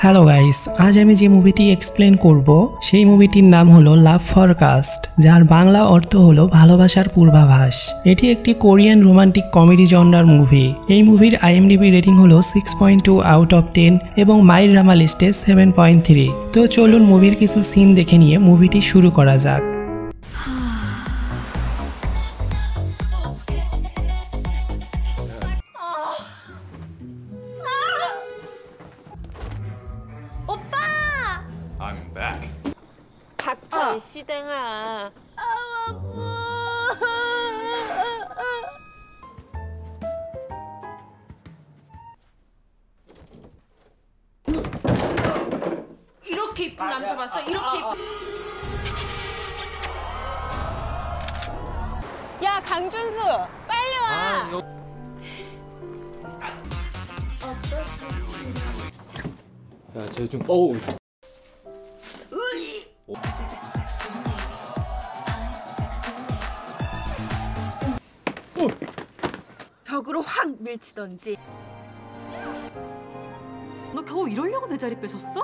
Hello guys, আজ আমি যে মুভিটি এক্সপ্লেন করব সেই মুভিটির নাম হলো লাভ ফরকাস্ট, যার বাংলা অর্থ হলো ভালোবাসার পূর্বাভাস। এটি একটি কোরিয়ান রোমান্টিক কমেডি জনরার মুভি। এই মুভির IMDb রেটিং হলো 6.2 আউট অফ 10 এবং মাই ড্রামা লিস্টে 7.3। তো চলুন মুভির কিছু সিন দেখে নিয়ে মুভিটি শুরু করা যাক। I'm back. 닥쳐 이 시댕아. 이렇게 이쁜 남자 봤어? 이렇게 이쁜. 야 강준수 빨리 와. 야, 쟤 좀. 어우. 벽으로 확 밀치던지. 너 겨우 이러려고 내 자리 뺏었어?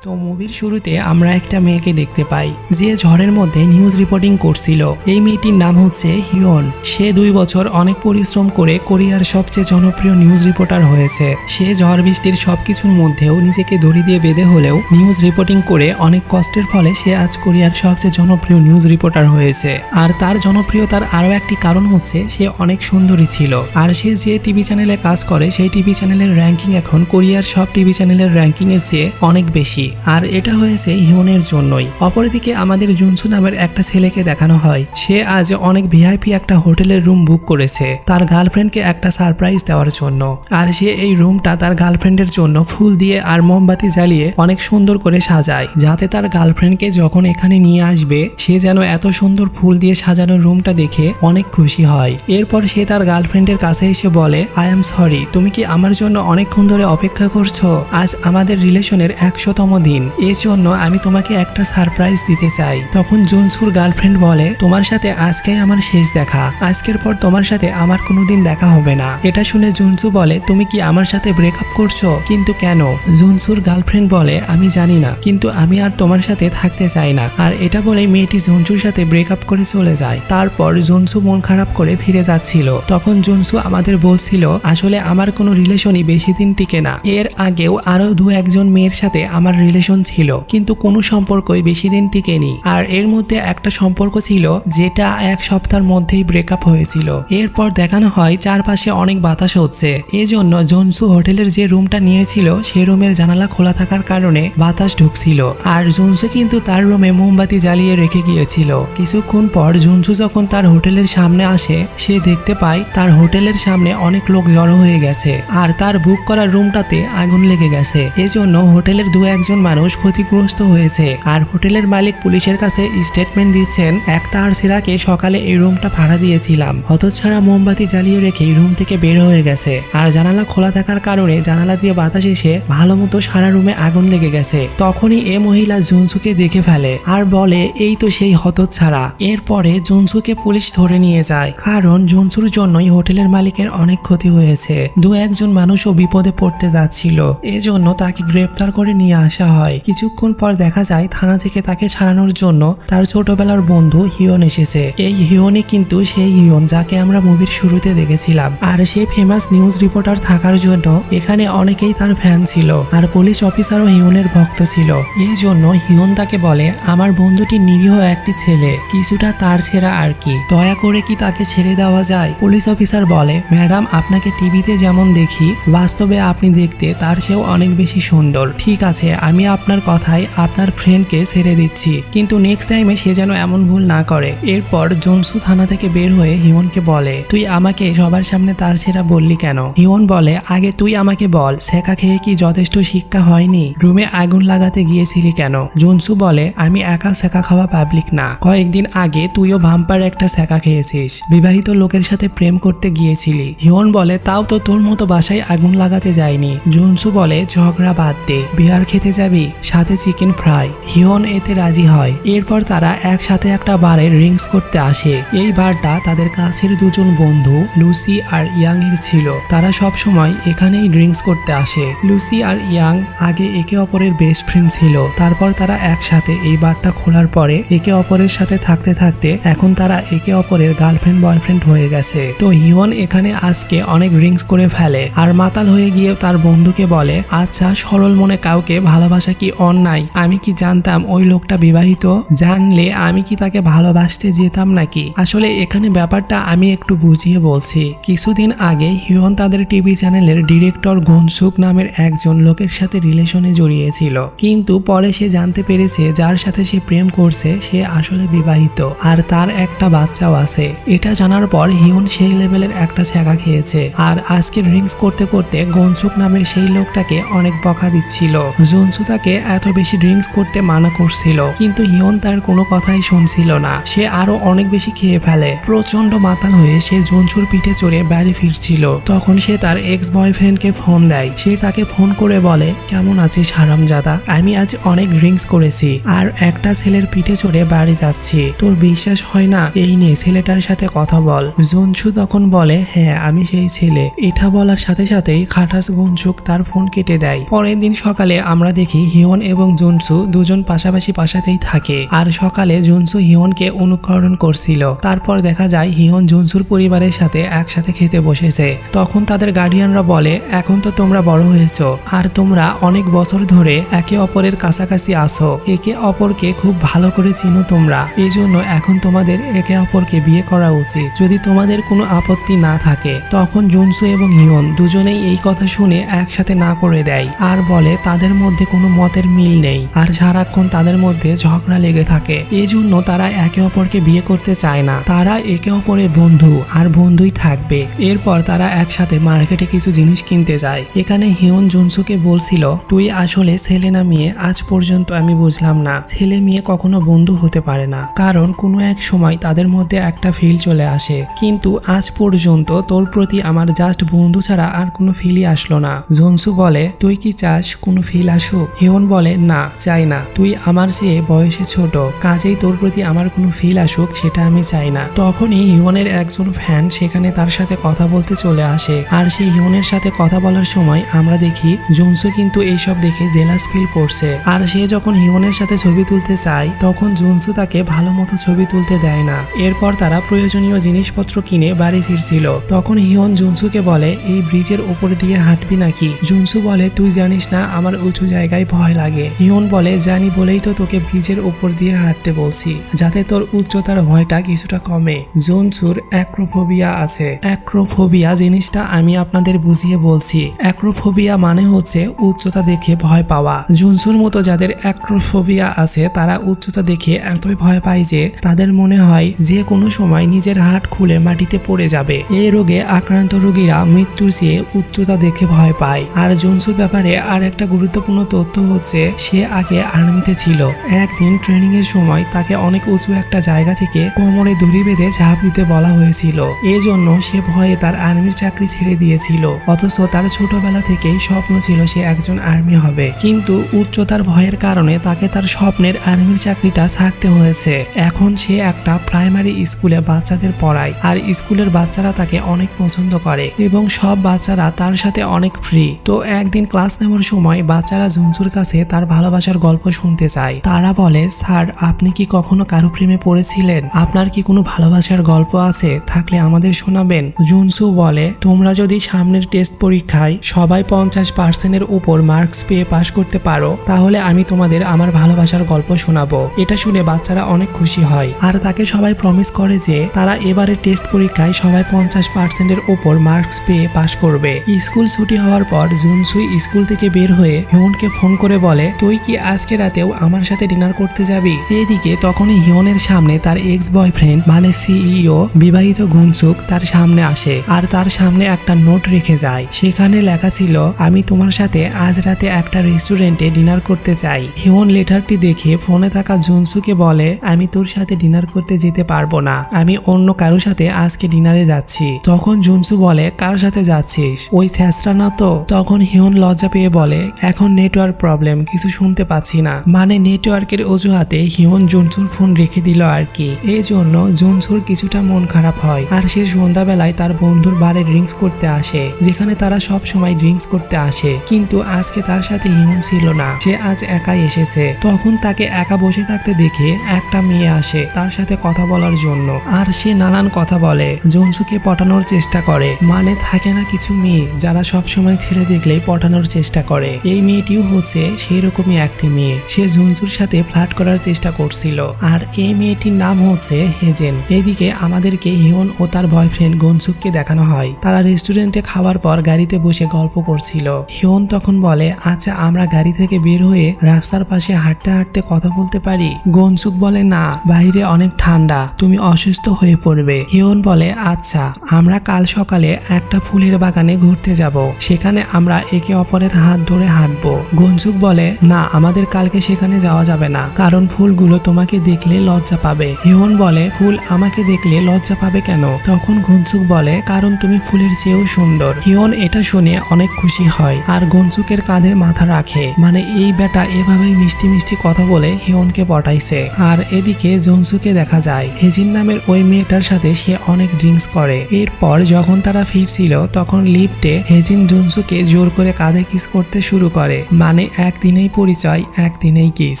তো মুভির শুরুতে আমরা একটা মেয়েকে দেখতে পাই যে ঝড়ের মধ্যে নিউজ রিপোর্টিং করছিল। এই মেয়েটির নাম হচ্ছে হিয়ন। সে 2 বছর অনেক পরিশ্রম করে কোরিয়ার সবচেয়ে জনপ্রিয় নিউজ রিপোর্টার হয়েছে। সে ঝড় বৃষ্টির সবকিছুর মধ্যেও নিজেকে দড়ি দিয়ে বেঁধে হলেও নিউজ রিপোর্টিং করে অনেক কষ্টের ফলে সে আজ কোরিয়ার সবচেয়ে জনপ্রিয় নিউজ রিপোর্টার হয়েছে। আর তার জনপ্রিয়তার আরও একটি কারণ হচ্ছে সে অনেক সুন্দরী ছিল। আর সে যে টিভি চ্যানেলে কাজ করে সেই টিভি চ্যানেলের র্যাঙ্কিং এখন কোরিয়ার সব টিভি চ্যানেলের র্যাঙ্কিং এর চেয়ে অনেক বেশি। আর এটা হয়েছে হিয়নের জন্যই। অপরদিকে আমাদের জুনসু নামের একটা ছেলেকে দেখানো হয়। সে আজ অনেক ভিআইপি একটা হোটেলের রুম বুক করেছে তার গার্লফ্রেন্ডকে একটা সারপ্রাইজ দেওয়ার জন্য। আর সে এই রুমটা তার গার্লফ্রেন্ডের জন্য ফুল দিয়ে আর মোমবাতি জ্বালিয়ে অনেক সুন্দর করে সাজায়, যাতে তার গার্লফ্রেন্ডকে যখন এখানে নিয়ে আসবে সে যেন এত সুন্দর ফুল দিয়ে সাজানো রুমটা দেখে অনেক খুশি হয়। এরপর সে তার গার্লফ্রেন্ডের কাছে এসে বলে, আই এম সরি, তুমি কি আমার জন্য অনেকক্ষণ ধরে অপেক্ষা করছো? আজ আমাদের রিলেশনের 100তম দিন, এর জন্য আমি তোমাকে একটা সারপ্রাইজ দিতে চাই। তখন জুনসুর গার্লফ্রেন্ড বলে, তোমার সাথে আজকেই আমার শেষ দেখা, আজকের পর তোমার সাথে আমার কোনোদিন দেখা হবে না। এটা শুনে জুনসু বলে, তুমি কি আমার সাথে ব্রেকআপ করছো? কিন্তু কেন? জুনসুর গার্লফ্রেন্ড বলে, আমি জানি না, কিন্তু আমি আর তোমার সাথে থাকতে চাই না। আর এটা বলে মেয়েটি জুনসুর সাথে ব্রেকআপ করে চলে যায়। তারপর জুনসু মন খারাপ করে ফিরে যাচ্ছিল। তখন জুনসু আমাদের বলছিল, আসলে আমার কোনো রিলেশনই বেশি দিন টিকে না। এর আগেও আরো 2-1 মেয়ের সাথে আমার রিলেশন ছিল, কিন্তু কোনো সম্পর্কই বেশি দিন টিকেনি। আর এর মধ্যে একটা সম্পর্ক ছিল যেটা 1 সপ্তাহের মধ্যেই ব্রেকআপ হয়েছিল। এরপর দেখানো হয় চারপাশে অনেক বাতাস হচ্ছে। এজন্য জুনসু হোটেলের যে রুমটা নিয়েছিল সেই রুমের জানালা খোলা থাকার কারণে বাতাস ঢুকছিল। আর জুনসু কিন্তু তার রুমে মোমবাতি জ্বালিয়ে রেখে গিয়েছিল। কিছুক্ষণ পর জুনসু যখন তার হোটেলের সামনে আসে সে দেখতে পায় তার হোটেলের সামনে অনেক লোক জড়ো হয়ে গেছে আর তার বুক করা রুমটাতে আগুন লেগে গেছে। এজন্য হোটেলের 2-1 মানুষ ক্ষতিগ্রস্ত হয়েছে। আর হোটেলের মালিক পুলিশের কাছে স্টেটমেন্ট দিচ্ছেন, একটা আরসিরাকে সকালে এই রুমটা ভাড়া দিয়েছিলাম, হতচ্ছাড়া মোমবাতি জ্বালিয়ে রেখে রুম থেকে বের হয়ে গেছে। আর জানালা খোলা থাকার কারণে জানালা দিয়ে বাতাস এসে ভালো মতো সারা রুমে আগুন লেগে গেছে। তখনই এ মহিলা জুনসুকে দেখে ফেলে আর বলে, এই তো সেই হতচ্ছাড়া। এরপরে জুনসুকে পুলিশ ধরে নিয়ে যায়, কারণ জুনসুর জন্যই হোটেলের মালিকের অনেক ক্ষতি হয়েছে। 2-1 মানুষও বিপদে পড়তে যাচ্ছিল, এজন্য তাকে গ্রেপ্তার করে নিয়ে আসা হয়। কিছুক্ষণ পর দেখা যায় থানা থেকে তাকে ছাড়ানোর জন্য তার ছোটবেলার বন্ধু হিয়ন এসেছে। এই হিয়নই কিন্তু সেই হিয়ন যাকে আমরা মুভির শুরুতে দেখেছিলাম। আর সে ফেমাস নিউজ রিপোর্টার থাকার জন্য এখানে অনেকেই তার ফ্যান ছিল। আর পুলিশ অফিসারও হিয়নের ভক্ত ছিল। এই জন্য হিয়ন তাকে বলে, আমার বন্ধুটি নিরীহ একটি ছেলে, কিছুটা তার ছেঁড়া আর কি, দয়া করে কি তাকে ছেড়ে দেওয়া যায়? পুলিশ অফিসার বলে, ম্যাডাম, আপনাকে টিভিতে যেমন দেখি বাস্তবে আপনি দেখতে তার চেয়েও অনেক বেশি সুন্দর। ঠিক আছে, আমি আপনার কথায় আপনার ফ্রেন্ডকে ছেড়ে দিচ্ছি, কিন্তু নেক্সট টাইমে সে যেন এমন ভুল না করে। এরপর জুনসু থানা থেকে বের হয়ে হিয়নকে বলে, তুই আমাকে সবার সামনে তার ছেঁড়া বললি কেন? হিয়ন বলে, আগে তুই আমাকে বল, শেখা খেয়ে কি যথেষ্ট শিক্ষা হয়নি? রুমে আগুন লাগাতে গিয়েছিলি কেন? জুনসু বলে, আমি একা শেখা খাওয়া পাবলিক না, কয়েকদিন আগে তুইও ভাম্পার একটা শেখা খেয়েছিস, বিবাহিত লোকের সাথে প্রেম করতে গিয়েছিলি। হিয়ন বলে, তাও তো তোর মতো বাসায় আগুন লাগাতে যায়নি। জুনসু বলে, ঝগড়া বাদ দে, বিয়ার খেতে যাবি পাঞ্জাবি সাথে চিকেন ফ্রাই। হিয়ন এতে রাজি হয়। এরপর তারা একসাথে একটা বারে ড্রিঙ্কস করতে আসে। এই বারটা তাদের কাছের দুজন বন্ধু লুসি আর ইয়াং এর ছিল। তারা সব সময় এখানেই ড্রিঙ্কস করতে আসে। লুসি আর ইয়াং আগে একে অপরের বেস্ট ফ্রেন্ড ছিল। তারপর তারা একসাথে এই বারটা খোলার পরে একে অপরের সাথে থাকতে থাকতে এখন তারা একে অপরের গার্লফ্রেন্ড বয়ফ্রেন্ড হয়ে গেছে। তো হিয়ন এখানে আজকে অনেক ড্রিঙ্কস করে ফেলে আর মাতাল হয়ে গিয়ে তার বন্ধুকে বলে, আচ্ছা সরল মনে কাউকে ভালোবাসা কি অন্যায়? আমি কি জানতাম ওই লোকটা বিবাহিত? জানলে আমি কি তাকে ভালোবাসতে যেতাম নাকি? আসলে এখানে ব্যাপারটা আমি একটু বুঝিয়ে বলছি। কিছুদিন আগে হিয়ন তাদের টিভি চ্যানেলের ডিরেক্টর গনসুক নামের একজন লোকের সাথে রিলেশনে জড়িয়েছিল, কিন্তু পরে সে জানতে পেরেছে যার সাথে সে প্রেম করছে সে আসলে বিবাহিত আর তার একটা বাচ্চাও আছে। এটা জানার পর হিয়ন সেই লেভেলের একটা ছ্যাঁকা খেয়েছে আর আজকে ড্রিঙ্কস করতে করতে গনসুক নামের সেই লোকটাকে অনেক বকা দিচ্ছিল। জনসু তাকে এত বেশি ড্রিঙ্কস করতে মানা করছিল, কিন্তু হিয়ন তার কোনো কথাই শুনছিল না। সে আরো অনেক বেশি খেয়ে ফেলে। প্রচন্ড মাতাল হয়ে সে জনসুর পিঠে চড়ে বাড়ি ফিরছিল। তখন সে তার এক্স বয়ফ্রেন্ডকে ফোন দেয়। সে তাকে ফোন করে বলে, কেমন আছিস হারামজাদা? আমি আজ অনেক ড্রিঙ্কস করেছি আর একটা ছেলের পিঠে চড়ে বাড়ি যাচ্ছি। তোর বিশ্বাস হয় না? এই নে ছেলেটার সাথে কথা বল। জনসু তখন বলে, হ্যাঁ আমি সেই ছেলে। এটা বলার সাথে সাথেই খাটাস গনসুক তার ফোন কেটে দেয়। পরের দিন সকালে আমরা দেখি হিয়ন এবং জনসু দুজন পাশাপাশি পাশাতেই থাকে আর সকালে জনসু হিয়নকে অনুকরণ করছিল। তারপর দেখা যায় হিয়ন জনসুর পরিবারের সাথে একসাথে খেতে বসেছে। তখন তাদের গার্ডিয়ানরা বলে, এখন তো তোমরা বড় হয়েছো আর তোমরা অনেক বছর ধরে একে অপরের কাছাকাছি আসো, একে অপরকে খুব ভালো করে চিনো তোমরা, এই জন্য এখন তোমাদের একে অপরকে বিয়ে করা উচিত যদি তোমাদের কোনো আপত্তি না থাকে। তখন জনসু এবং হিয়ন দুজনেই এই কথা শুনে একসাথে না করে দেয় আর বলে তাদের মধ্যে কোনো মতের মিল নেই আর সারাক্ষণ তাদের মধ্যে ঝগড়া লেগে থাকে। এই জন্য তারা একে অপরকে বিয়ে করতে চায় না। তারা একে অপরের বন্ধু আর বন্ধুই থাকবে। এরপর তারা একসাথে মার্কেটে কিছু জিনিস কিনতে যায়। এখানে হিয়ন জনসুকে বলছিল, তুই আসলে ছেলে না মেয়ে আজ পর্যন্ত আমি বুঝলাম না। ছেলে মেয়ে কখনো বন্ধু হতে পারে না, কারণ কোনো এক সময় তাদের মধ্যে একটা ফিল চলে আসে, কিন্তু আজ পর্যন্ত তোর প্রতি আমার জাস্ট বন্ধু ছাড়া আর কোনো ফিলই আসলো না। জনসু বলে, তুই কি চাস কোনো ফিল আসুক? হিয়ন বলে, না চাই না, তুই আমার চেয়ে বয়সে ছোট, কাজেই তোর প্রতি আমার কোনো ফিল আসুক সেটা আমি চাই না। তখনই হিয়নের একজন ফ্যান সেখানে তার সাথে কথা বলতে চলে আসে আর সেই হিয়নের সাথে কথা বলার সময় আমরা দেখি জনসু কিন্তু এইসব দেখে জেলাস ফিল করছে আর সে যখন হিয়নের সাথে ছবি তুলতে চায় তখন জনসু তাকে ভালো মতো ছবি তুলতে দেয় না। এরপর তারা প্রয়োজনীয় জিনিসপত্র কিনে বাড়ি ফিরছিল। তখন হিয়ন জনসুকে বলে, এই ব্রিজের উপর দিয়ে হাঁটবি নাকি? জনসু বলে, তুই জানিস না আমার উঁচু জায়গায় ভয় লাগে। হিয়ন বলে, জানি বলেই তো তোকে ব্রিজের উপর দিয়ে হাঁটতে বলছি, যাতে তোর উচ্চতার ভয়টা কিছুটা কমে। জনসুর অ্যাক্রোফোবিয়া আছে। অ্যাক্রোফোবিয়া জিনিসটা আমি আপনাদের বুঝিয়ে বলছি। অ্যাক্রোফোবিয়া মানে হচ্ছে উচ্চতা দেখে ভয় পাওয়া। জনসুর মতো যাদের অ্যাক্রোফোবিয়া আছে তারা উচ্চতা দেখে এতই ভয় পায় যে তাদের মনে হয় যে কোনো সময় নিজের হাত খুলে মাটিতে পড়ে যাবে। এই রোগে আক্রান্ত রোগীরা মৃত্যুর চেয়ে উচ্চতা দেখে ভয় পায়। আর জনসুর ব্যাপারে আর একটা গুরুত্বপূর্ণ তথ্য হচ্ছে সে আগে আর্মিতে ছিল। একদিন ট্রেনিং এর সময় তাকে অনেক উঁচু একটা জায়গা থেকে কোমরে দড়ি বেঁধে ঝাঁপ দিতে বলা হয়েছিল। এই জন্য সে ভয়ে তার আর্মির চাকরি ছেড়ে দিয়েছিল। অথচ তার ছোটবেলা থেকেই স্বপ্ন ছিল সে একজন আর্মি হবে, কিন্তু উচ্চতার ভয়ের কারণে তাকে তার স্বপ্নের আর্মির চাকরিটা ছাড়তে হয়েছে। এখন সে একটা প্রাইমারি স্কুলে বাচ্চাদের পড়ায় আর স্কুলের বাচ্চারা তাকে অনেক পছন্দ করে এবং সব বাচ্চারা তার সাথে অনেক ফ্রি। তো একদিন ক্লাস নেওয়ার সময় বাচ্চারা জনসুর কাছে তার ভালোবাসার গল্প শুনতে চায়। তারা বলে, স্যার আপনি কি কখনো কারো প্রেমে পড়েছিলেন? আপনার কি কোনো ভালোবাসার গল্প আছে? থাকলে আমাদের শোনাবেন। জনসু বলে, তোমরা যদি সামনের টেস্ট পরীক্ষায় সবাই 50% উপর মার্কস পেয়ে পাশ করতে পারো তাহলে আমি তোমাদের আমার ভালোবাসার গল্প শোনাবো। এটা শুনে বাচ্চারা অনেক খুশি হয় আর তাকে সবাই প্রমিস করে যে তারা এবারে টেস্ট পরীক্ষায় সবাই 50% উপর মার্কস পেয়ে পাশ করবে। স্কুল ছুটি হওয়ার পর জনসু স্কুল থেকে বের হয়ে হিয়নকে ফোন করে বলে, তুই কি আজকে রাতেও আমার সাথে ডিনার করতে যাবি? এদিকে তখনই হিয়নের সামনে তার এক্স বয়ফ্রেন্ড মানে সিইও বিবাহিত গনসুক তার সামনে আসে আর তার সামনে একটা নোট রেখে যায়। সেখানে লেখা ছিল, আমি তোমার সাথে আজ রাতে একটা রেস্টুরেন্টে ডিনার করতে চাই। হিয়ন লেটারটি দেখে ফোনে থাকা জনসুকে বলে, আমি তোর সাথে ডিনার করতে যেতে পারবো না, আমি অন্য কারোর সাথে আজকে ডিনারে যাচ্ছি। তখন জনসু বলে, কার সাথে যাচ্ছিস? ওই ছ্যাঁচড়া না তো? তখন হিয়ন লজ্জা পেয়ে বলে, এখন নেটওয়ার্ক প্রবলেম, কিছু শুনতে পাচ্ছি না। মানে নেটওয়ার্কের অজুহাতে হিয়ন জুনসুর ফোন রেখে দিল আর কি। এই জন্য জুনসুর কিছুটা মন খারাপ হয় আর সে সন্ধ্যাবেলায় তার বন্ধুর বারে ড্রিঙ্কস করতে আসে, যেখানে তারা সব সময় ড্রিঙ্কস করতে আসে। কিন্তু আজকে তার সাথে হিয়ন ছিল না, সে আজ একাই এসেছে। তখন তাকে একা বসে থাকতে দেখে একটা মেয়ে আসে তার সাথে কথা বলার জন্য, আর সে নানান কথা বলে, জুনসুকে পটানোর চেষ্টা করে। মানে থাকে না কিছু মেয়ে যারা সব সময় ছেলে দেখলেই পটানোর চেষ্টা করে, এই মেয়েটিও হচ্ছে সেই রকমই একটি মেয়ে। সে জুনসুর সাথে ফ্লার্ট করার চেষ্টা করছিল, আর এই মেয়েটির নাম হচ্ছে হেজেন। এদিকে আমাদেরকে হিয়ন ও তার বয়ফ্রেন্ড গনসুককে দেখানো হয়। তারা রেস্টুরেন্টে খাওয়ার পর গাড়িতে বসে গল্প করছিল। হিয়ন তখন বলে, আচ্ছা আমরা গাড়ি থেকে বের হয়ে রাস্তার পাশে হাঁটতে হাঁটতে কথা বলতে পারি? গনসুক বলে, না, বাইরে অনেক ঠান্ডা, তুমি অসুস্থ হয়ে পড়বে। হিয়ন বলে, আচ্ছা আমরা কাল সকালে একটা ফুলের বাগানে ঘুরতে যাব, সেখানে আমরা একে অপরের হাত ধরে হাঁটবো। গনসুক বলে, না, আমাদের কালকে সেখানে যাওয়া যাবে না, কারণ ফুলগুলো তোমাকে দেখলে লজ্জা পাবে। হিয়ন বলে, ফুল আমাকে দেখলে লজ্জা পাবে কেন? তখন গনসুক বলে, কারণ তুমি ফুলের চেয়েও সুন্দর। হিয়ন এটা শুনে অনেক খুশি হয় আর গনসুকের কাঁধে মাথা রাখে। মানে এই বেটা এভাবেই মিষ্টি মিষ্টি কথা বলে হিয়নকে পটাইছে। আর এদিকে জনসুকে দেখা যায় হেজিন নামের ওই মেয়েটার সাথে সে অনেক ড্রিঙ্কস করে। এরপর যখন তারা ফিরছিল তখন লিফটে হেজিন জনসুকে জোর করে কাঁধে কিস করতে শুরু করে। মানে একদিনেই পরিচয়, একদিনেই কিস,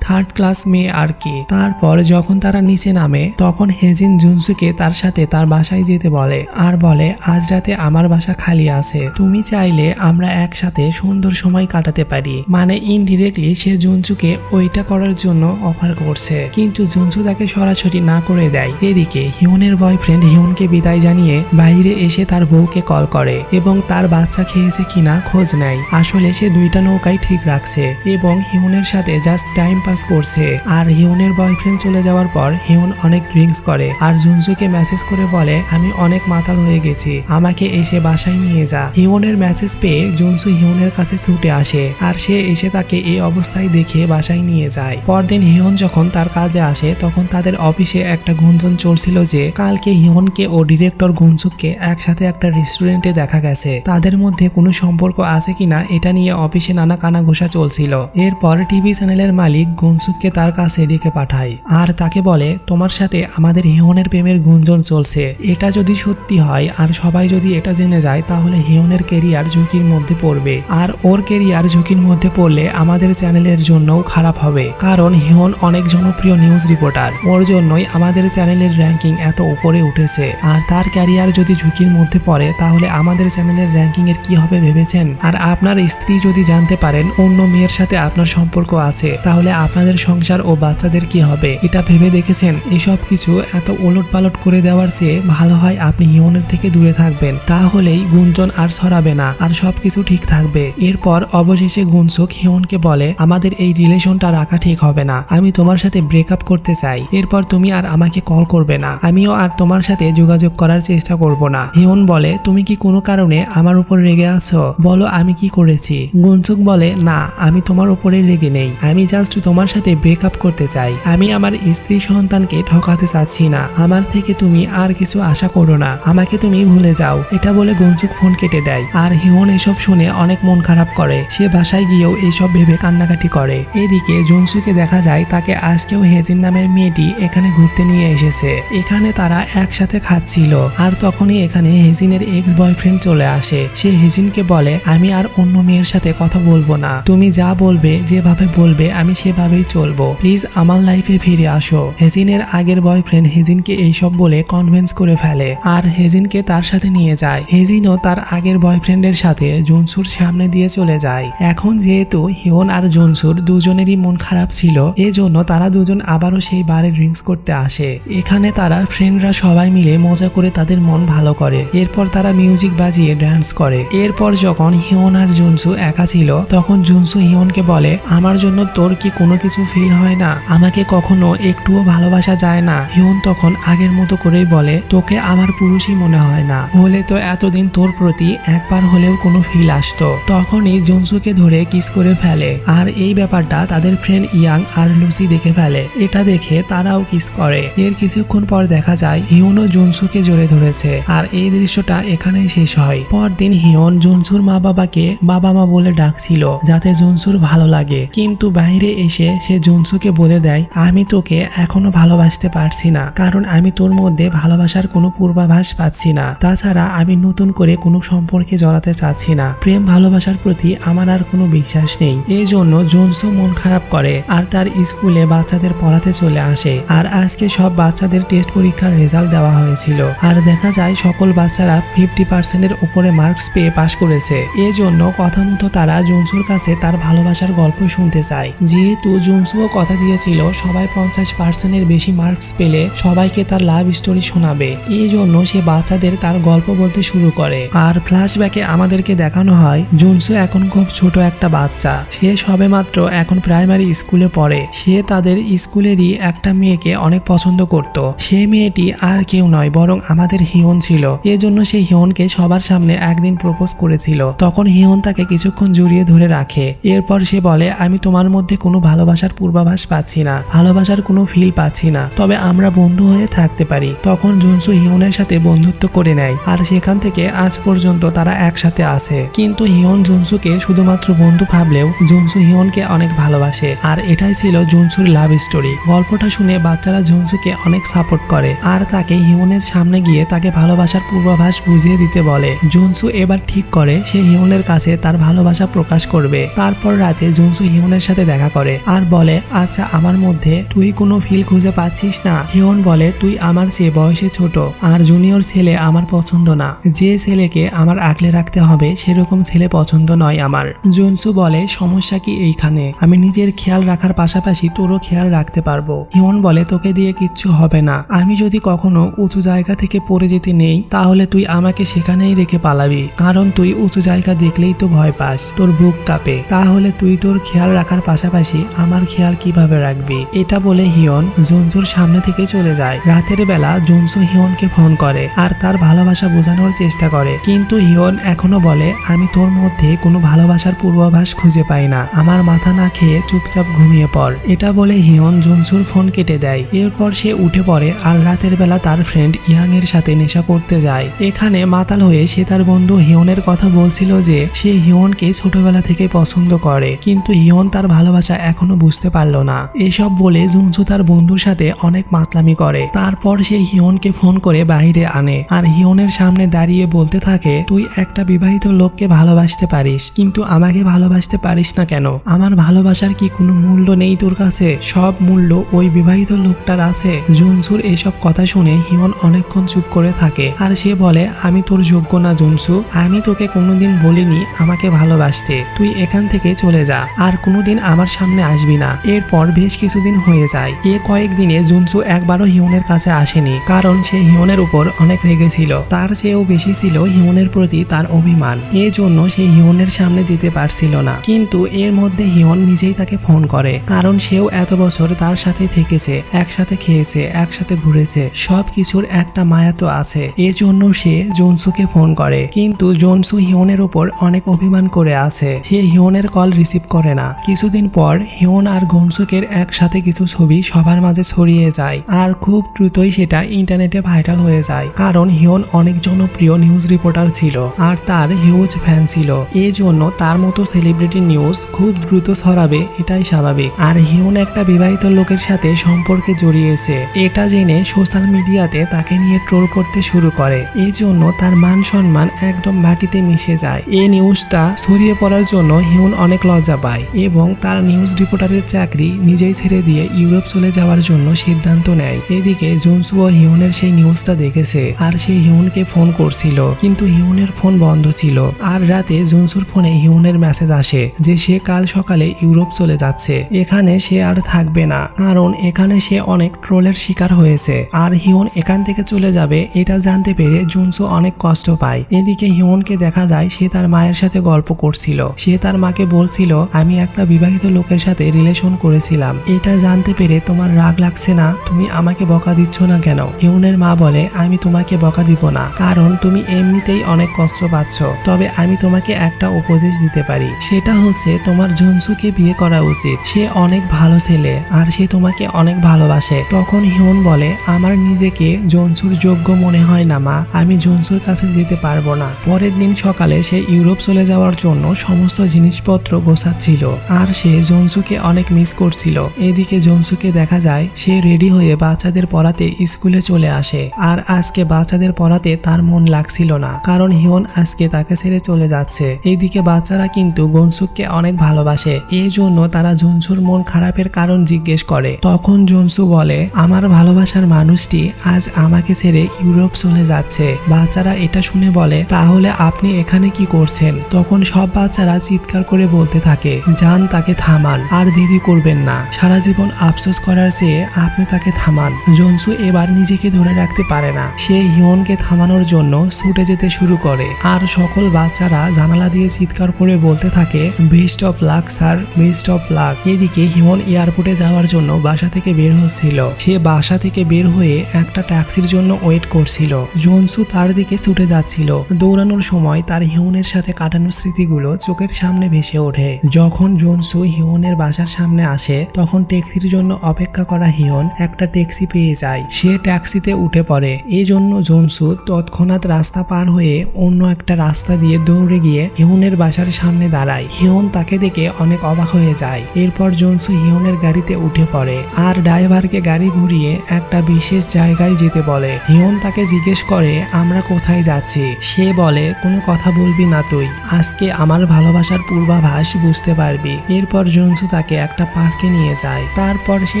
থার্ড ক্লাস মেয়ে আর কি। তারপর যখন তারা নিচে নামে তখন হেজিন জুনসুকে তার সাথে তার বাসায় যেতে বলে আর বলে, আজ রাতে আমার বাসা খালি আছে, তুমি চাইলে আমরা একসাথে সুন্দর সময় কাটাতে পারি। মানে ইনডিরেক্টলি সে জুনসুকে ওইটা করার জন্য অফার করছে, কিন্তু জুনসু তাকে সরাসরি না করে দেয়। এদিকে হিয়নের বয়ফ্রেন্ড হিয়নকে বিদায় জানিয়ে বাইরে এসে তার বউকে কল করে এবং তার বাচ্চা খেয়েছে কিনা খোঁজ নেয়। আসলে সে দুইটা নৌকাই ঠিক রাখছে এবং হিয়নের সাথে জাস্ট টাইম পাস করছে। আর হিয়নের বয়ফ্রেন্ড চলে যাওয়ার পর হিয়ন অনেক ড্রিঙ্কস করে আর জুনসুকে মেসেজ করে বলে, আমি অনেক মাতাল হয়ে গেছি, আমাকে এসে বাসায় নিয়ে যা। হিয়নের মেসেজ পেয়ে জুনসু হিয়নের কাছে ছুটে আসে আর সে এসে তাকে এই অবস্থায় দেখে বাসায় নিয়ে যায়। পরদিন হিয়ন যখন তার কাজে আসে তখন তাদের অফিসে একটা গুঞ্জন চলছিল যে কালকে হিয়নকে ও ডিরেক্টর গনসুককে একসাথে একটা রেস্টুরেন্টে দেখা গেছে। তাদের মধ্যে কোনো সম্পর্ক আছে কিনা এটা নিয়ে অফিসে নানা কানাঘোষা চলছিল। এরপর টিভি চ্যানেলের মালিক গনসুককে তার কাছে ডেকে পাঠায় আর তাকে বলে, তোমার সাথে আমাদের হিয়নের প্রেমের গুঞ্জন চলছে, এটা যদি সত্যি হয় আর সবাই যদি এটা জেনে যায় তাহলে হিয়নের ক্যারিয়ার ঝুঁকির মধ্যে পড়বে, আর ওর ক্যারিয়ার ঝুঁকির মধ্যে পড়লে আমাদের চ্যানেলের জন্যও খারাপ হবে, কারণ হিয়ন অনেক জনপ্রিয় নিউজ রিপোর্টার, ওর জন্যই আমাদের চ্যানেলের র্যাঙ্কিং এত উপরে উঠেছে, আর তার ক্যারিয়ার যদি ঝুঁকির মধ্যে পড়ে তাহলে আমাদের চ্যানেলের র্যাঙ্কিং এর কি হবে ভেবেছেন? আর আপনার স্ত্রী যদি জানতে পারেন অন্য মেয়ের সাথে আপনার সম্পর্ক আছে তাহলে আপনাদের সংসার ও বাচ্চাদের কি হবে? এটা ভেবে দেখেছেন? এসব কিছু এত ওলট পালট করে দেওয়ার চেয়ে ভালো হয় আপনি হিয়নের থেকে দূরে থাকবেন, তাহলেই গুঞ্জন আর ছড়াবে না আর সবকিছু ঠিক থাকবে। এরপর অবশেষে গুনসুক হিয়নকে বলে, আমাদের এই রিলেশনটা রাখা ঠিক হবে না, আমি তোমার সাথে ব্রেকআপ করতে চাই, এরপর তুমি আর আমাকে কল করবে না, আমিও আর তোমার সাথে যোগাযোগ করার চেষ্টা করব না। হিয়ন বলে, তুমি কি কোনো কারণে আমার উপর রেগে আছো? বলো আমি কি করেছি? গুনসুক বলে, না, আমি তোমার উপরে রেগে নেই, আমি জাস্ট তোমার সাথে ব্রেকআপ করতে চাই, আমি আমার স্ত্রী সন্তানকে ঠকাতে চাচ্ছি না, আমার থেকে তুমি আর কিছু আশা করো না, আমাকে তুমি ভুলে যাও। এটা বলে গুনসুক ফোন কেটে দেয় আর হিয়ন এসব শুনে অনেক মন খারাপ করে, সে বাসায় গিয়েও এইসব ভেবে কান্নাকাটি করে। এদিকে জুনসুকে দেখা যায় তাকে আজকেও হেজিন নামের মেয়েটি এখানে ঘুরতে নিয়ে এসেছে। এখানে তারা একসাথে খাচ্ছিল আর তখনই এখানে হেজিনের এক্স বয়ফ্রেন্ড চলে আসে। সে হেজিনকে বলে, আমি আর অন্য মেয়ের সাথে কথা বলবো না, তুমি যা বলবে যেভাবে বলবে আমি সেভাবেই চলবো, প্লিজ আমার লাইফে ফিরে আসো। হেজিনের আগের বয়ফ্রেন্ড হেজিনকে এইসব বলে কনভিন্স করে ফেলে আর হেজিনকে তার সাথে নিয়ে যায়। হেজিনও তার আগের বয়ফ্রেন্ডের সাথে জুনসুর সামনে দিয়ে চলে যায়। এখন যেহেতু হিয়ন আর জুনসুর দুজনেরই মন খারাপ ছিল, এজন্য তারা দুজন আবারও সেই বারে ড্রিঙ্কস করতে আসে। এখানে তারা ফ্রেন্ডরা সবাই মিলে মজা করে তাদের মন ভালো করে। এরপর তারা মিউজিক বাজিয়ে ডান্স করে। এরপর যখন হিয়ন আর জুনসু একা ছিল তখন জুনসু হিয়নকে বলে, আমার জন্য তোর কি কোনো কিছু ফিল হয় না? আমাকে কখনো একটুও ভালোবাসা যায় না? হিয়ন তখন আগের মতো করেই বলে, তোকে আমার পুরুষই মনে হয় না, হলে তো এতদিন তোর প্রতি একবার হলেও কোনো ফিল আসতো। তখনই জুনসুকে ধরে কিস করে ফেলে আর এই ব্যাপারটা তাদের ফ্রেন্ড ইয়াং আর লুসি দেখে ফেলে। এটা দেখে তারাও কিস করে। এর কিছুক্ষণ পর দেখা যায় হিয়নও জুনসুকে জড়িয়ে ধরেছে আর এই দৃশ্যটা এখানেই শেষ হয়। পরদিন হিয়ন জুনসুর মা বাবাকে বাবা মা বলে ডাকছিল যাতে তাতে জুনসুর ভালো লাগে, কিন্তু বাইরে এসে সে জুনসুকে বলে দেয় আমি তোকে এখনো ভালোবাসতে পারছি না, কারণ আমি তোর মধ্যে ভালোবাসার কোনো পূর্বাভাস পাচ্ছি না। তাছাড়া আমি নতুন করে কোনো সম্পর্কে জড়াতে চাচ্ছি না। প্রেম ভালোবাসার প্রতি আমার আর কোনো বিশ্বাস নেই। এই জন্য জুনসু মন খারাপ করে আর তার স্কুলে বাচ্চাদের পড়াতে চলে আসে। আর আজকে সব বাচ্চাদের টেস্ট পরীক্ষার রেজাল্ট দেওয়া হয়েছিল, আর দেখা যায় সকল বাচ্চারা 50% উপরে মার্কস পেয়ে পাশ করেছে। এই জন্য কথা মতো তারা জুনসুর কাছে তার ভালোবাসার গল্প শুনতে চায়। যেহেতু জুনসুও কথা দিয়েছিল সবাই 50% বেশি মার্কস পেলে সবাইকে তার লাভ স্টোরি শোনাবে, এই জন্য সে বাচ্চাদের তার গল্প বলতে শুরু করে। আর ফ্ল্যাশব্যাকে আমাদেরকে দেখানো হয় জুনসু এখন খুব ছোট একটা বাচ্চা, সে সবেমাত্র এখন প্রাইমারি স্কুলে পড়ে। সে তাদের স্কুলেরই একটা মেয়েকে অনেক পছন্দ করত। সে মেয়েটি আর কেউ নয় বরং আমাদের হিয়ন ছিল। এজন্য সে হিয়নকে সবার সামনে একদিন প্রপোজ করেছিল। তখন হিয়ন তাকে কিছুক্ষণ জড়িয়ে ধরে রাখে। এরপর সে বলে আমি তোমার মধ্যে কোনো ভালোবাসার পূর্বাভাস পাচ্ছি না, ভালোবাসার কোনো ফিল পাচ্ছি না, তবে আমরা বন্ধু হয়ে থাকতে পারি। তখন জুনসু হিয়নের সাথে বন্ধুত্ব করে নেয় আর সেখান থেকে আজ পর্যন্ত তারা একসাথে আছে। কিন্তু হিয়ন জুনসুকে শুধুমাত্র বন্ধু ভাবলেও জুনসু হিয়নকে অনেক ভালোবাসে। আর এটাই ছিল জুনসুর লাভ স্টোরি। গল্পটা শুনে বাচ্চারা জুনসুকে অনেক সাপোর্ট করে আর তাকে হিয়নের সামনে গিয়ে তাকে ভালোবাসার পূর্বাভাস বুঝিয়ে দিতে বলে। জুনসু এবার ঠিক করে সে হিয়নের কাছে তার ভালোবাসা প্রকাশ করবে। তারপর রাতে জুনসু হিয়নের সাথে দেখা করে আর বলে আচ্ছা আমার মধ্যে তুই কোনো ফিল খুঁজে পাচ্ছিস না? হিয়ন বলে তুই আমার চেয়ে বয়সে ছোট আর জুনিয়র ছেলে আমার পছন্দ না, যে ছেলেকে আমার আগলে রাখতে হবে সেরকম ছেলে পছন্দ নয় আমার। জুনসু বলে সমস্যা কি এইখানে, আমি নিজের খেয়াল রাখার পাশাপাশি তোরও খেয়াল রাখতে পারবো। হিয়ন বলে তোকে দিয়ে কিচ্ছু হবে না, আমি যদি কখনো উঁচু জায়গা থেকে পড়ে যেতে নেই তাহলে তুই আমাকে সেখানেই রেখে পালাবি, কারণ তুই উঁচু জায়গা দেখলেই তো ভয় পাস, তোর বুক কাঁপে, তাহলে তুই তোর খেয়াল রাখার পাশাপাশি আমার খেয়াল কিভাবে রাখবি? এটা বলে হিয়ন জুনসুর সামনে থেকে চলে যায়। রাতের বেলা জুনসু হিয়নকে ফোন করে আর তার ভালোবাসা বোঝানোর চেষ্টা করে, কিন্তু হিয়ন এখনো বলে আমি তোর মধ্যে কোনো ভালোবাসার পূর্বাভাস খুঁজে পাই না, আমার মাথা না খেয়ে চুপচাপ ঘুমিয়ে পড়। এটা বলে হিয়ন জুনসুর ফোন কেটে দেয়। এরপর সে উঠে পড়ে আর রাতের বেলা তার ফ্রেন্ড ইয়াং এর সাথে নেশা করতে যায়। এখানে মাতাল হয়ে সে তার বন্ধু হিয়নের কথা বলছিল যে সে হিয়নকে ছোটবেলা থেকে পছন্দ করে, কিন্তু হিয়ন তার ভালোবাসা এখনো বুঝতে পারলো না। এসব বলে জুনসু তার বন্ধুর সাথে অনেক মাতলামি করে। তারপর সে হিয়নকে ফোন করে বাইরে আনে আর হিয়নের সামনে দাঁড়িয়ে বলতে থাকে তুই একটা বিবাহিত লোককে ভালোবাসতে পারিস কিন্তু আমাকে ভালোবাসতে পারিস না কেন? আমার ভালোবাসার কি কোনো মূল্য নেই তোর কাছে? সব মূল্য ওই বিবাহিত লোকটার আছে। জুনসুর এসব কথা শুনে হিয়ন অনেকক্ষণ চুপ করে থাকে আর সে বলে আমি তোর যোগ্য না জুনসু, আমি তোকে কোনোদিন বলিনি আমাকে ভালোবাসতে, তুই এখান থেকে চলে যা আর কোনোদিন আমার সামনে আসবি না। এরপর বেশ কিছুদিন হয়ে যায়। কয়েকদিনে জুনসু একবারও হিয়নের কাছে আসেনি, কারণ সে হিয়নের উপর অনেক রেগেছিল। তার চেয়েও বেশি ছিল হিয়নের প্রতি তার অভিমান, এজন্য সে হিয়নের সামনে যেতে পারছিল না। কিন্তু এর মধ্যে হিয়ন নিজেই তাকে ফোন করে, কারণ সেও এত বছর তার সাথে থেকেছে, একসাথে খেয়েছে, একসাথে ঘুরেছে, সবকিছুর একটা মায়া তো আছে। এজন্য সে জুনসুকে ফোন করে, কিন্তু জুনসু হিয়নের উপর অনেক অভিমান করে আছে। সে হিয়নের কল রিসিভ করে না। কিছুদিন পর হিয়ন আর জুনসুকের একসাথে কিছু ছবি সবার মাঝে ছড়িয়ে যায় আর খুব দ্রুতই সেটা ইন্টারনেটে ভাইরাল হয়ে যায়, কারণ হিয়ন অনেক জনপ্রিয় নিউজ রিপোর্টার ছিল আর তার হিউজ ফ্যান ছিল। এই জন্য তার মতো সেলিব্রিটি নিউজ খুব দ্রুত ছড়াবে এটাই স্বাভাবিক। আর হিয়ন একটা বিবাহিত লোকের সাথে সম্পর্কে জড়িয়েছে এটা জেনে সোশ্যাল মিডিয়াতে তাকে নিয়ে ট্রোল করতে শুরু করে। এই জন্য তার মান সম্মান একদম মাটিতে মিশে যায়। এই নিউজটা ছড়িয়ে পড়ার জন্য হিয়ন অনেক লজ্জা পায় এবং তার নিউজ রিপোর্টারের চাকরি নিজেই ছেড়ে দিয়ে ইউরোপ চলে যাওয়ার জন্য সিদ্ধান্ত নেয়। এদিকে জুনসু ও হিয়নের সেই নিউজটা দেখেছে আর সে হিয়নকে ফোন করছিল, কিন্তু হিয়নের ফোন বন্ধ ছিল। আর রাতে জুনসুর ফোনে হিয়নের মেসেজ আসে যে সে কাল সকালে ইউরোপ চলে যাচ্ছে, এখানে সে আর থাকবে না, কারণ এখানে সে অনেক ট্রোলের শিকার হয়েছে। আর হিয়ন এখান থেকে চলে যাবে এটা জানতে পেরে জুনসু অনেক কষ্ট পায়। এদিকে হিয়নকে দেখা যায় সে তার মায়ের সাথে গল্প করছিল। সে তার মাকে বলছিল আমি একটা বিবাহিত লোকের সাথে রিলেশন করেছিলাম, এটা জানতে পেরে তোমার রাগ লাগছে না? তুমি আমাকে বকা দিচ্ছ না কেন? হিয়নের মা বলে আমি তোমাকে বকা দিব না, কারণ তুমি এমনিতেই অনেক কষ্ট পাচ্ছ, তবে আমি তোমাকে একটা উপদেশ দিতে পারি, সেটা হচ্ছে তোমার জুনসুকে বিয়ে করা উচিত। সে অনেক ভালো ছেলে আর সে তোমাকে অনেক ভালোবাসে। তখন হিয়ন বলে আমার নিজেকে জুনসুর যোগ্য মনে হয় না মা, আমি জুনসুর কাছে যেতে পারবো না। পরের দিন সকালে সে ইউরোপ চলে যাওয়ার জন্য সমস্ত জিনিস জিনিসপত্র গোছাচ্ছিল আর সে জনসুকে অনেক মিস করছিল। এদিকে জনসুকে দেখা যায় সে রেডি হয়ে বাচ্চাদের পড়াতে স্কুলে চলে আসে। আর আজকে বাচ্চাদের পড়াতে তার মন লাগছিল না, কারণ হিয়ন আজকে তাকে ছেড়ে চলে যাচ্ছে। এইদিকে বাচ্চারা কিন্তু জনসুকে অনেক ভালোবাসে, এই জন্য তারা জনসুর মন খারাপের কারণ জিজ্ঞেস করে। তখন জনসু বলে, আমার ভালোবাসার মানুষটি আজ আমাকে ছেড়ে ইউরোপ চলে যাচ্ছে। বাচ্চারা এটা শুনে বলে, তাহলে আপনি এখানে কি করছেন? তখন সব বাচ্চারা চিৎকার করে বলতে থাকে, যান তাকে থামান, আর দেরি করবেন না, সারা জীবন আফসোস করার চেয়ে আপনি তাকে থামান। জনসু এবার নিজেকে ধরে রাখতে পারে না, সে হিয়নকে থামানোর জন্য ছুটে যেতে শুরু করে। আর সকল বাচ্চারা জানালা দিয়ে চিৎকার করে বলতে থাকে, best of luck sir, best of luck. এদিকে হিয়ন এয়ারপোর্টে যাওয়ার জন্য বাসা থেকে বের হচ্ছিল। সে বাসা থেকে বের হয়ে একটা ট্যাক্সির জন্য ওয়েট করছিল। জনসু তার দিকে ছুটে যাচ্ছিল। দৌড়ানোর সময় তার হিয়নের সাথে কাটানো স্মৃতিগুলো চোখের সামনে ভেসে ওঠে। যখন জনসু হিয়নের বাসার সামনে আসে, তখন ট্যাক্সির জন্য অপেক্ষা করা হিয়ন একটা ট্যাক্সি পেয়ে যায়। সে ট্যাক্সিতে উঠে পড়ে। এই জন্য জনসু তৎক্ষণাৎ রাস্তা পার হয়ে অন্য একটা রাস্তা দিয়ে দৌড়ে গিয়ে হিয়নের বাসার সামনে দাঁড়ায়। হিয়ন তাকে দেখে অনেক অবাক হয়ে যায়। এরপর জনসু হিয়নের গাড়িতে উঠে পড়ে আর ড্রাইভারকে গাড়ি ঘুরিয়ে একটা বিশেষ জায়গায় যেতে বলে। হিয়ন তাকে জিজ্ঞেস করে, আমরা কোথায় যাচ্ছি? সে বলে, কোনো কথা বলবি না তুই, আজকে আমার ভালোবাসার পূর্বাভাস বুঝতে পারবি। এরপর জনসু তাকে একটা পার্কে নিয়ে যায়। তারপর সে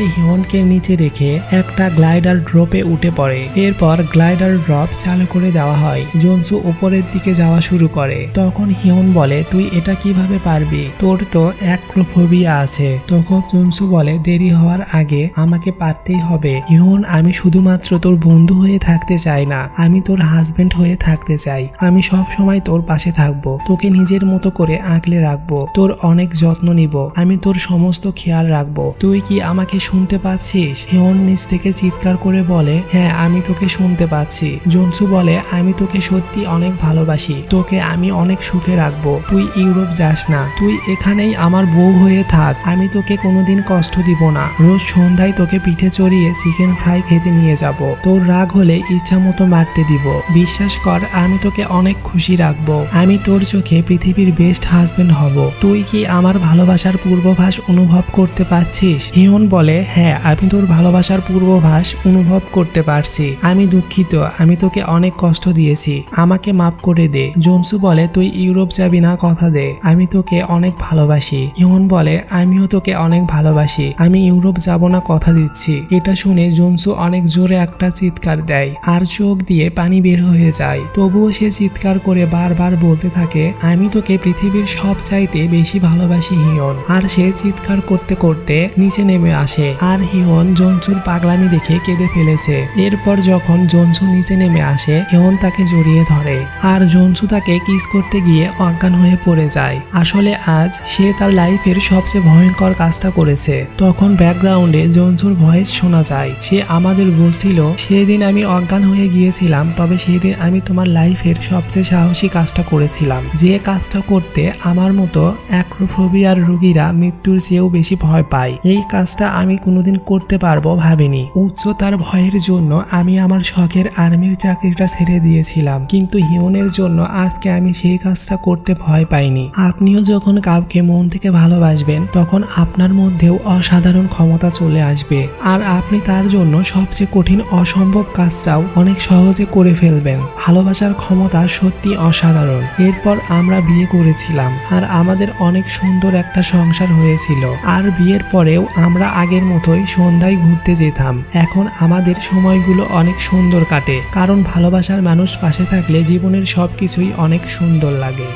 হিয়নকে নিচে রেখে একটা গ্লাইডার ড্রপে উঠে পড়ে। এরপর গ্লাইডার ড্রপ চালু করে দেওয়া হয়। জনসু উপরের দিকে যাওয়া শুরু করে। তখন হিয়ন বলে, তুই এটা কিভাবে পারবি? তোর তো অ্যাক্রোফোবিয়া আছে। তখন জনসু বলে, দেরি হওয়ার আগে আমাকে পারতেই হবে। হিয়ন, আমি শুধুমাত্র তোর বন্ধু হয়ে থাকতে চাই না, আমি তোর হাজবেন্ড হয়ে থাকতে চাই। আমি সব সময় তোর পাশে থাকবো, তোকে নিজের মতো করে আঁকলে রাখবো, তোর অনেক যত্ন নিব, আমি তোর সমস্ত খেয়াল রাখবো। তুই কি আমাকে শুনতে পাচ্ছিস? হিয়ন নিচ থেকে চিৎকার করে বলে, হ্যাঁ আমি তোকে শুনতে পাচ্ছি। জনসু বলে, আমি তোকে সত্যি অনেক ভালোবাসি, তোকে আমি অনেক সুখে রাখবো। তুই ইউরোপ যাস না, তুই এখানেই আমার বউ হয়ে থাক, আমি তোকে কোনোদিন কষ্ট দিব না। রোজ সন্ধ্যায় তোকে পিঠে চড়িয়ে চিকেন ফ্রাই খেতে নিয়ে যাব, তোর রাগ হলে ইচ্ছা মতো মারতে দিব। বিশ্বাস কর, আমি তোকে অনেক খুশি রাখবো, আমি তোর চোখে পৃথিবীর বেস্ট হাজবেন্ড হব। তুই কি আমার ভালোবাসার পূর্বাভাস অনুভব করতে পারছিস? হিয়ন বলে, হ্যাঁ আমি তোর ভালোবাসার পূর্বাভাস অনুভব করতে পারছি। আমি দুঃখিত, আমি তোকে অনেক কষ্ট দিয়েছি, আমাকে মাফ করে দে। জনসু বলে, তুই ইউরোপ যাবি না, কথা দে, আমি তোকে অনেক ভালোবাসি। হিয়ন বলে, আমিও তোকে অনেক ভালোবাসি, আমি ইউরোপ যাব না, কথা দিচ্ছি। এটা শুনে জনসু অনেক জোরে একটা চিৎকার দেয় আর চোখ দিয়ে পানি বের হয়ে যায়। তবুও সে চিৎকার করে বারবার বলতে থাকে, আমি তোকে পৃথিবীর সব চাইতে বেশি ভালোবাসি হিয়ন। আর সে চিৎকার করতে করতে নিচে নেমে আসে আর হিয়ন জনসুর পাগলামি দেখে কেঁদে ফেলেছে। এরপর যখন জনসু নিচে নেমে আসে, হিয়ন তাকে জড়িয়ে ধরে আর জনসু তাকে কিস করতে গিয়ে অজ্ঞান হয়ে পড়ে যায়। আসলে আজ সে তার লাইফের সবচেয়ে ভয়ঙ্কর কাজটা করেছে। তখন ব্যাকগ্রাউন্ডে জনসুর ভয়েস শোনা যায়। সে আমাদের বলছিল, সেদিন আমি অজ্ঞান হয়ে গিয়েছিলাম, তবে সেদিন আমি তোমার লাইফের সবচেয়ে সাহসী কাজটা করেছিলাম, যে কাজটা করতে আমার মতো অ্যাক্রোফোবিয়ার রোগীরা মৃত্যুর চেয়েও বেশি ভয় পায়। এই কাজটা আমি কোনোদিন করতে পারবো ভাবিনি। উচ্চতার ভয়ের জন্য আমি আমার শখের আর্মির চাকরিটা ছেড়ে দিয়েছিলাম, কিন্তু হিয়নের জন্য আজকে আমি সেই কাজটা করতে ভয় পাইনি। আপনিও যখন কাউকে মন থেকে ভালোবাসবেন, তখন আপনার মধ্যেও অসাধারণ ক্ষমতা চলে আসবে আর আপনি তার জন্য সবচেয়ে কঠিন অসম্ভব কাজটাও অনেক সহজে করে ফেলবেন। ভালোবাসার ক্ষমতা সত্যি অসাধারণ। এরপর আমরা বিয়ে করেছিলাম আর আমাদের অনেক সুন্দর একটা সংসার হয়েছিল। আর বিয়ের পরেও আমরা আগের মতোই সন্ধ্যায় ঘুরতে যেতাম। এখন আমাদের সময়গুলো অনেক সুন্দর কাটে, কারণ ভালোবাসার মানুষ পাশে থাকলে জীবনের সবকিছুই অনেক সুন্দর লাগে।